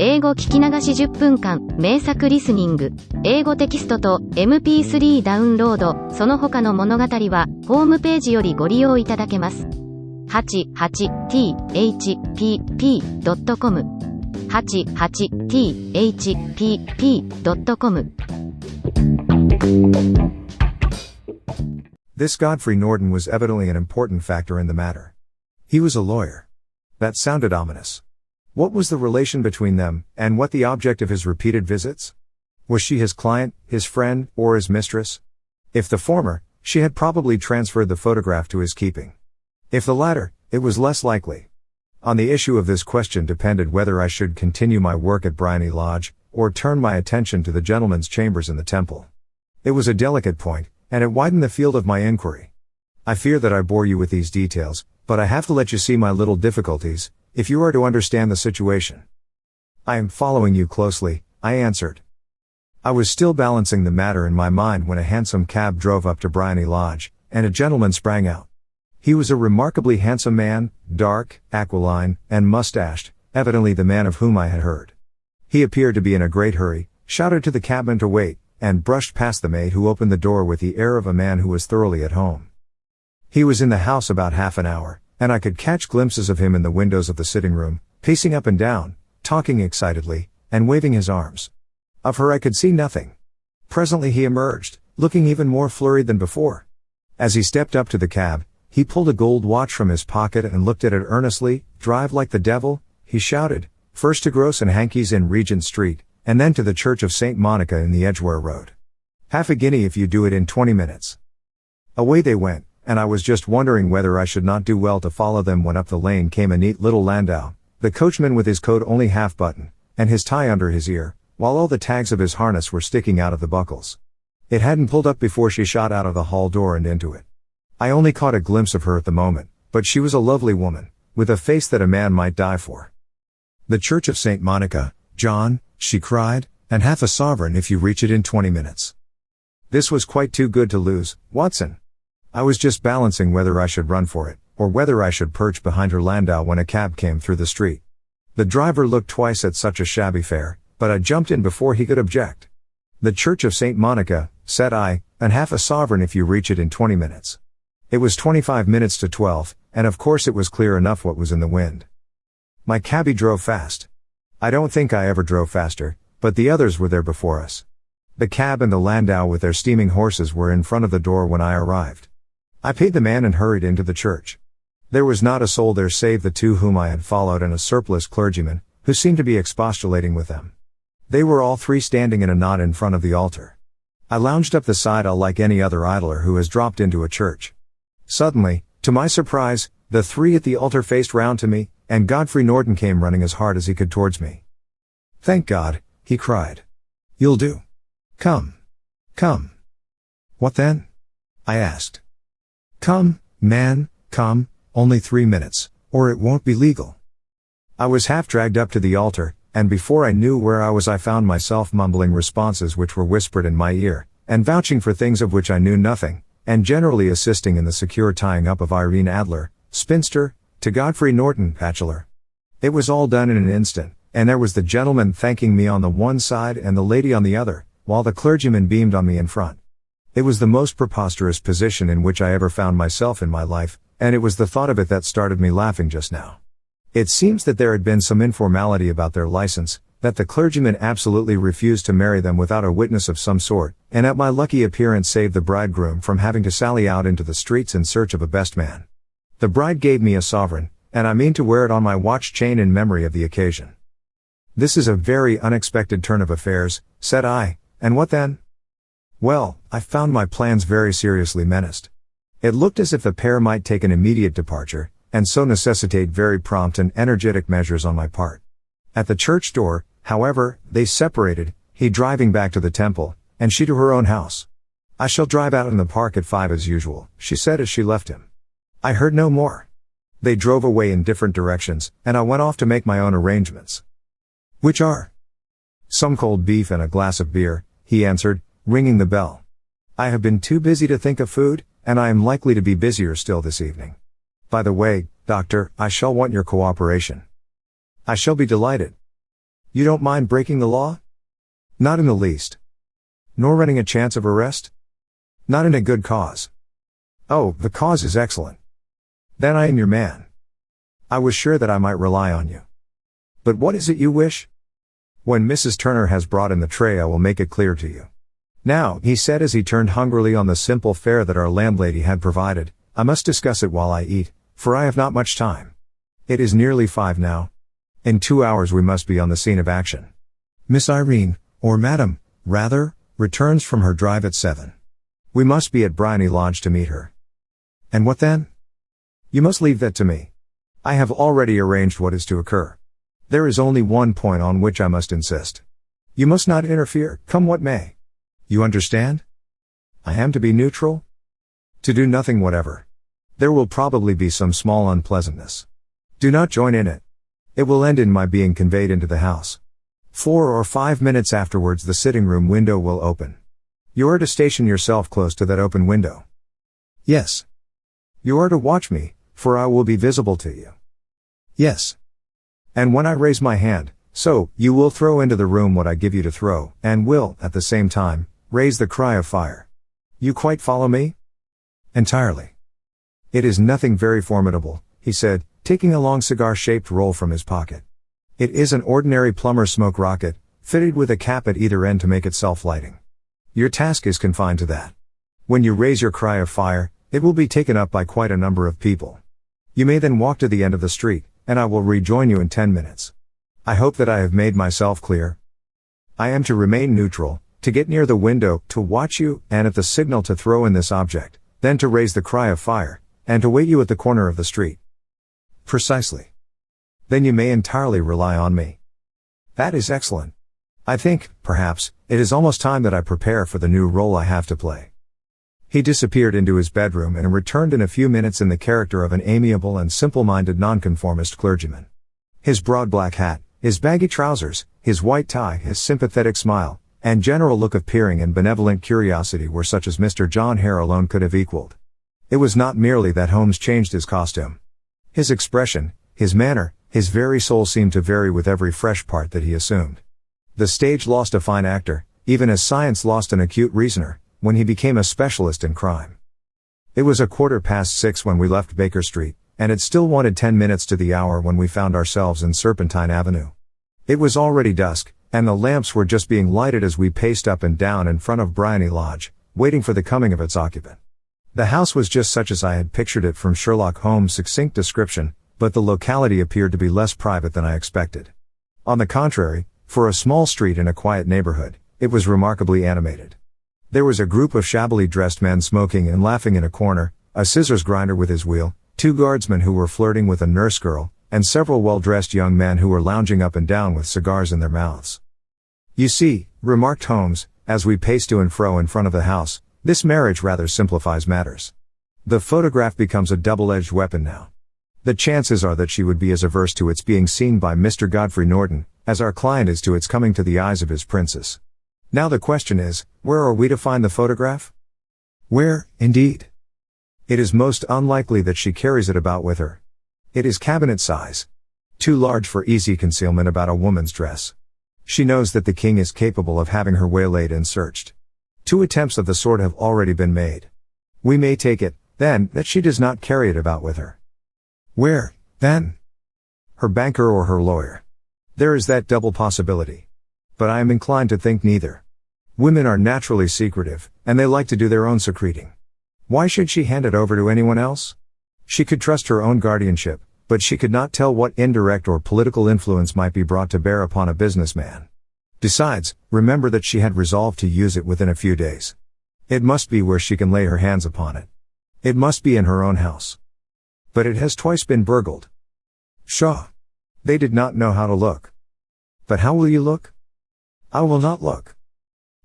英語聞き流し10分間、名作リスニング、英語テキストと MP3 ダウンロード、その他の物語は、ホームページよりご利用いただけます。88thpp.com 88thpp.com This Godfrey Norton was evidently an important factor in the matter. He was a lawyer. That sounded ominous. What was the relation between them, and what the object of his repeated visits? Was she his client, his friend, or his mistress? If the former, she had probably transferred the photograph to his keeping. If the latter, it was less likely. On the issue of this question depended whether I should continue my work at Bryony Lodge, or turn my attention to the gentleman's chambers in the temple. It was a delicate point, and it widened the field of my inquiry. I fear that I bore you with these details, but I have to let you see my little difficulties, if you are to understand the situation. I am following you closely, I answered. I was still balancing the matter in my mind when a hansom cab drove up to Bryony Lodge, and a gentleman sprang out. He was a remarkably handsome man, dark, aquiline, and mustached, evidently the man of whom I had heard. He appeared to be in a great hurry, shouted to the cabman to wait, and brushed past the maid who opened the door with the air of a man who was thoroughly at home. He was in the house about half an hour, and I could catch glimpses of him in the windows of the sitting room, pacing up and down, talking excitedly, and waving his arms. Of her I could see nothing. Presently he emerged, looking even more flurried than before. As he stepped up to the cab, he pulled a gold watch from his pocket and looked at it earnestly. "Drive like the devil," he shouted, "first to Gross and Hankey's in Regent Street, and then to the Church of St. Monica in the Edgware Road. Half a guinea if you do it in 20 minutes. Away they went, and I was just wondering whether I should not do well to follow them when up the lane came a neat little landau, the coachman with his coat only half buttoned, and his tie under his ear, while all the tags of his harness were sticking out of the buckles. It hadn't pulled up before she shot out of the hall door and into it. I only caught a glimpse of her at the moment, but she was a lovely woman, with a face that a man might die for. "The Church of St. Monica, John," she cried, "and half a sovereign if you reach it in 20 minutes. This was quite too good to lose, Watson. I was just balancing whether I should run for it, or whether I should perch behind her landau when a cab came through the street. The driver looked twice at such a shabby fare, but I jumped in before he could object. "The Church of St. Monica," said I, "and half a sovereign if you reach it in 20 minutes. It was 25 minutes to 12, and of course it was clear enough what was in the wind. My cabby drove fast. I don't think I ever drove faster, but the others were there before us. The cab and the landau with their steaming horses were in front of the door when I arrived. I paid the man and hurried into the church. There was not a soul there save the two whom I had followed and a surpliced clergyman, who seemed to be expostulating with them. They were all three standing in a knot in front of the altar. I lounged up the side aisle like any other idler who has dropped into a church. Suddenly, to my surprise, the three at the altar faced round to me, and Godfrey Norton came running as hard as he could towards me. "Thank God," he cried. "You'll do. Come. Come." "What then?" I asked. "Come, man, come, only 3 minutes, or it won't be legal." I was half dragged up to the altar, and before I knew where I was I found myself mumbling responses which were whispered in my ear, and vouching for things of which I knew nothing, and generally assisting in the secure tying up of Irene Adler, spinster, to Godfrey Norton, bachelor. It was all done in an instant, and there was the gentleman thanking me on the one side and the lady on the other, while the clergyman beamed on me in front. It was the most preposterous position in which I ever found myself in my life, and it was the thought of it that started me laughing just now. It seems that there had been some informality about their license, that the clergyman absolutely refused to marry them without a witness of some sort, and that my lucky appearance saved the bridegroom from having to sally out into the streets in search of a best man. The bride gave me a sovereign, and I mean to wear it on my watch chain in memory of the occasion. "This is a very unexpected turn of affairs," said I, "and what then?" Well, I found my plans very seriously menaced. It looked as if the pair might take an immediate departure, and so necessitate very prompt and energetic measures on my part. At the church door, however, they separated, he driving back to the temple, and she to her own house. "I shall drive out in the park at 5 as usual," she said as she left him. I heard no more. They drove away in different directions, and I went off to make my own arrangements. "Which are?" "Some cold beef and a glass of beer," he answered, ringing the bell. "I have been too busy to think of food, and I am likely to be busier still this evening. By the way, Doctor, I shall want your cooperation." "I shall be delighted." You don't mind breaking the law? Not in the least. Nor running a chance of arrest? Not in a good cause. Oh, the cause is excellent. Then I am your man. I was sure that I might rely on you. But what is it you wish? When Mrs. Turner has brought in the tray I will make it clear to you. Now, he said as he turned hungrily on the simple fare that our landlady had provided, I must discuss it while I eat, for I have not much time. It is nearly 5 now. In 2 hours we must be on the scene of action. Miss Irene, or Madam, rather, returns from her drive at 7. We must be at Bryony Lodge to meet her. And what then? You must leave that to me. I have already arranged what is to occur. There is only one point on which I must insist. You must not interfere, come what may. You understand? I am to be neutral? To do nothing whatever. There will probably be some small unpleasantness. Do not join in it. It will end in my being conveyed into the house. 4 or 5 minutes afterwards the sitting room window will open. You are to station yourself close to that open window. Yes. You are to watch me, for I will be visible to you. Yes. And when I raise my hand, so, you will throw into the room what I give you to throw, and will, at the same time, raise the cry of fire. You quite follow me? Entirely. It is nothing very formidable, he said, taking a long cigar-shaped roll from his pocket. It is an ordinary plumber's smoke rocket, fitted with a cap at either end to make it self-lighting. Your task is confined to that. When you raise your cry of fire, it will be taken up by quite a number of people. You may then walk to the end of the street, and I will rejoin you in 10 minutes. I hope that I have made myself clear. I am to remain neutral, to get near the window, to watch you, and at the signal to throw in this object, then to raise the cry of fire, and to wait you at the corner of the street. Precisely. Then you may entirely rely on me. That is excellent. I think, perhaps, it is almost time that I prepare for the new role I have to play. He disappeared into his bedroom and returned in a few minutes in the character of an amiable and simple-minded nonconformist clergyman. His broad black hat, his baggy trousers, his white tie, his sympathetic smile, and general look of peering and benevolent curiosity were such as Mr. John Hare alone could have equaled. It was not merely that Holmes changed his costume. His expression, his manner, his very soul seemed to vary with every fresh part that he assumed. The stage lost a fine actor, even as science lost an acute reasoner, when he became a specialist in crime. It was 6:15 when we left Baker Street, and it still wanted 10 minutes to the hour when we found ourselves in Serpentine Avenue. It was already dusk, and the lamps were just being lighted as we paced up and down in front of Bryony Lodge, waiting for the coming of its occupant. The house was just such as I had pictured it from Sherlock Holmes' succinct description, but the locality appeared to be less private than I expected. On the contrary, for a small street in a quiet neighborhood, it was remarkably animated. There was a group of shabbily dressed men smoking and laughing in a corner, a scissors grinder with his wheel, 2 guardsmen who were flirting with a nurse girl, and several well-dressed young men who were lounging up and down with cigars in their mouths. You see, remarked Holmes, as we paced to and fro in front of the house, this marriage rather simplifies matters. The photograph becomes a double-edged weapon now. The chances are that she would be as averse to its being seen by Mr. Godfrey Norton, as our client is to its coming to the eyes of his princess. Now the question is, where are we to find the photograph? Where, indeed? It is most unlikely that she carries it about with her. It is cabinet size. Too large for easy concealment about a woman's dress. She knows that the king is capable of having her waylaid and searched. 2 attempts of the sort have already been made. We may take it, then, that she does not carry it about with her. Where, then? Her banker or her lawyer. There is that double possibility. But I am inclined to think neither. Women are naturally secretive, and they like to do their own secreting. Why should she hand it over to anyone else? She could trust her own guardianship, but she could not tell what indirect or political influence might be brought to bear upon a businessman. Besides, remember that she had resolved to use it within a few days. It must be where she can lay her hands upon it. It must be in her own house. But it has twice been burgled. Pshaw! They did not know how to look. But how will you look? I will not look.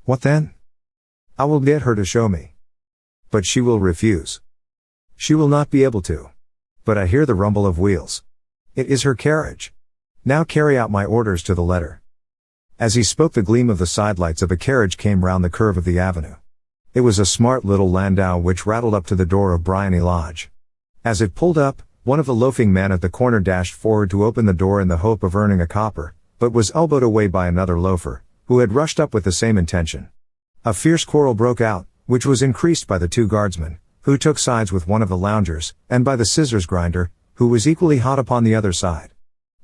What then? I will get her to show me. But she will refuse. She will not be able to. But I hear the rumble of wheels. It is her carriage. Now carry out my orders to the letter. As he spoke, the gleam of the sidelights of a carriage came round the curve of the avenue. It was a smart little landau which rattled up to the door of Bryony Lodge. As it pulled up, one of the loafing men at the corner dashed forward to open the door in the hope of earning a copper, but was elbowed away by another loafer, who had rushed up with the same intention. A fierce quarrel broke out, which was increased by the two guardsmen, who took sides with one of the loungers, and by the scissors grinder, who was equally hot upon the other side.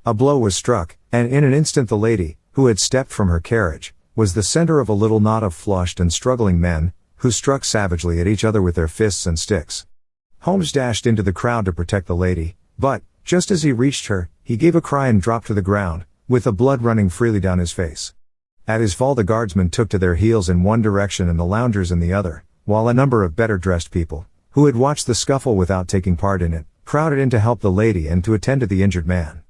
A blow was struck, and in an instant the lady, who had stepped from her carriage, was the center of a little knot of flushed and struggling men, who struck savagely at each other with their fists and sticks. Holmes dashed into the crowd to protect the lady, but, just as he reached her, he gave a cry and dropped to the ground, with the blood running freely down his face. At his fall the guardsmen took to their heels in one direction and the loungers in the other, while a number of better-dressed people, who had watched the scuffle without taking part in it, crowded in to help the lady and to attend to the injured man.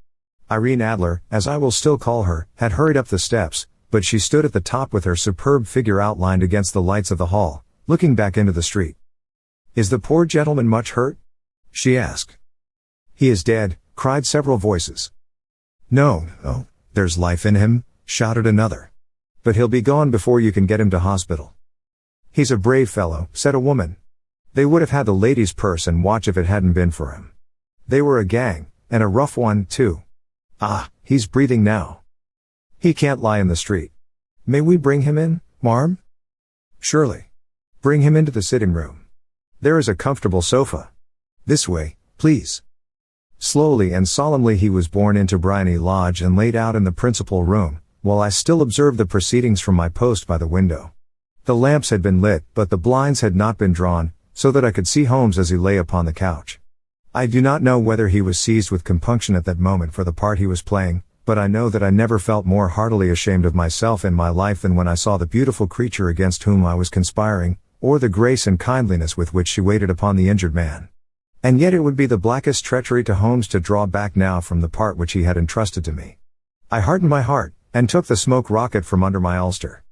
Irene Adler, as I will still call her, had hurried up the steps, but she stood at the top with her superb figure outlined against the lights of the hall, looking back into the street. "Is the poor gentleman much hurt?" she asked. "He is dead," cried several voices. No, there's life in him," shouted another. "But he'll be gone before you can get him to hospital." "He's a brave fellow," said a woman. "They would have had the lady's purse and watch if it hadn't been for him. They were a gang, and a rough one, too. Ah, he's breathing now. He can't lie in the street. May we bring him in, marm?" "Surely. Bring him into the sitting room. There is a comfortable sofa. This way, please." Slowly and solemnly he was borne into Bryony Lodge and laid out in the principal room, while I still observed the proceedings from my post by the window. The lamps had been lit, but the blinds had not been drawn, so that I could see Holmes as he lay upon the couch. I do not know whether he was seized with compunction at that moment for the part he was playing, but I know that I never felt more heartily ashamed of myself in my life than when I saw the beautiful creature against whom I was conspiring, or the grace and kindliness with which she waited upon the injured man. And yet it would be the blackest treachery to Holmes to draw back now from the part which he had entrusted to me. I hardened my heart, and took the smoke rocket from under my ulster.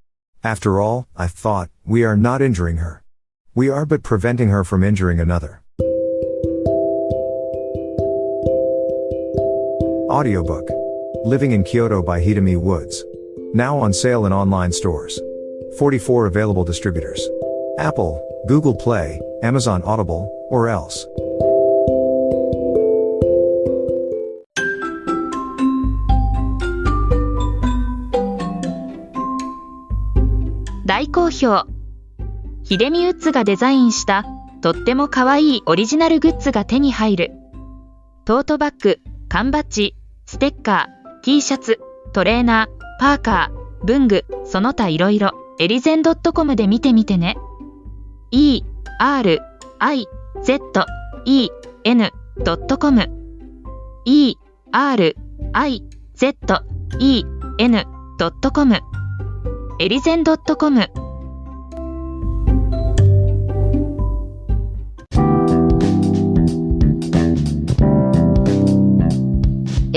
After all, I thought, we are not injuring her. We are but preventing her from injuring another. Audiobook. Living in Kyoto by Hidemi Woods. Now on sale in online stores. 44 available distributors. Apple, Google Play, Amazon Audible, or else. 大好評。ヒデミウッズがデザインしたとっても可愛いオリジナルグッズが手に入る。トートバッグ、缶バッジ、ステッカー、T シャツ、トレーナー、パーカー、文具、その他いろいろ、エリゼン .com で見てみてね。erizen.com erizen.com エリゼン .com。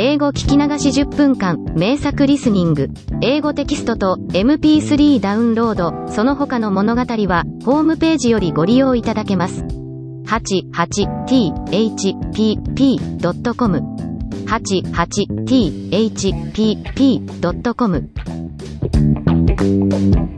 英語聞き流し10分間、名作リスニング、英語テキストと MP3 ダウンロード、その他の物語は、ホームページよりご利用いただけます。88thpp.com 88thpp.com